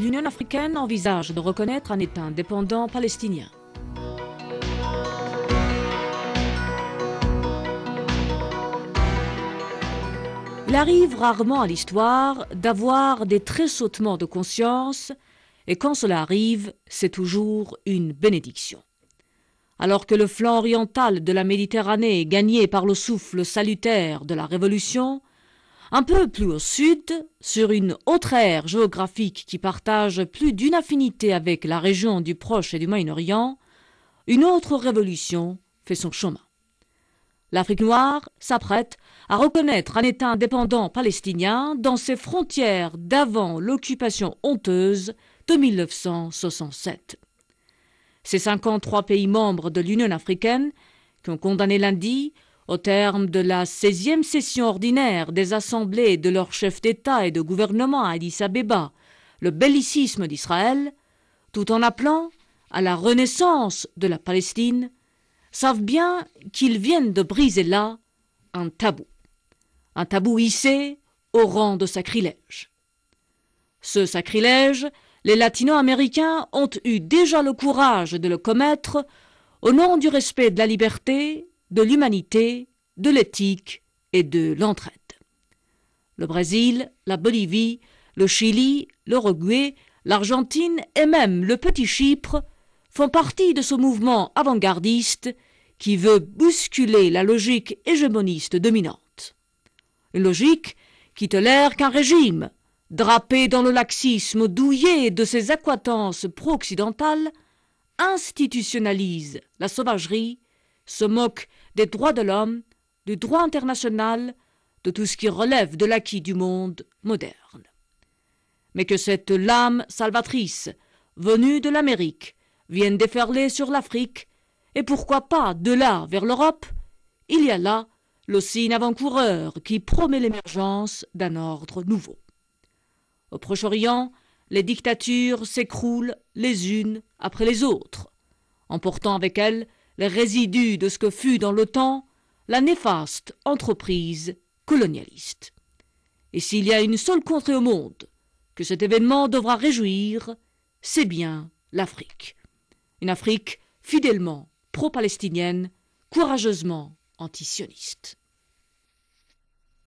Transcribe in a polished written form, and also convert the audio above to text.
l'Union africaine envisage de reconnaître un État indépendant palestinien. Il arrive rarement à l'histoire d'avoir des tressautements de conscience, et quand cela arrive, c'est toujours une bénédiction. Alors que le flanc oriental de la Méditerranée est gagné par le souffle salutaire de la Révolution, un peu plus au sud, sur une autre aire géographique qui partage plus d'une affinité avec la région du Proche et du Moyen-Orient, une autre révolution fait son chemin. L'Afrique noire s'apprête à reconnaître un État indépendant palestinien dans ses frontières d'avant l'occupation honteuse de 1967. Ces 53 pays membres de l'Union africaine, qui ont condamné lundi, au terme de la 16e session ordinaire des assemblées de leurs chefs d'État et de gouvernement à Addis-Abeba, le bellicisme d'Israël, tout en appelant à la renaissance de la Palestine, savent bien qu'ils viennent de briser là un tabou hissé au rang de sacrilège. Ce sacrilège, les latino-américains ont eu déjà le courage de le commettre au nom du respect de la liberté, de l'humanité, de l'éthique et de l'entraide. Le Brésil, la Bolivie, le Chili, l'Uruguay, l'Argentine et même le petit Chypre font partie de ce mouvement avant-gardiste qui veut bousculer la logique hégémoniste dominante. Une logique qui tolère qu'un régime, drapé dans le laxisme douillet de ses accointances pro-occidentales, institutionnalise la sauvagerie, se moque des droits de l'homme, du droit international, de tout ce qui relève de l'acquis du monde moderne. Mais que cette lame salvatrice, venue de l'Amérique, vienne déferler sur l'Afrique, et pourquoi pas de là vers l'Europe, il y a là le signe avant-coureur qui promet l'émergence d'un ordre nouveau. Au Proche-Orient, les dictatures s'écroulent les unes après les autres, emportant avec elles les résidus de ce que fut dans le temps la néfaste entreprise colonialiste. Et s'il y a une seule contrée au monde que cet événement devra réjouir, c'est bien l'Afrique. Une Afrique fidèlement pro-palestinienne, courageusement antisioniste.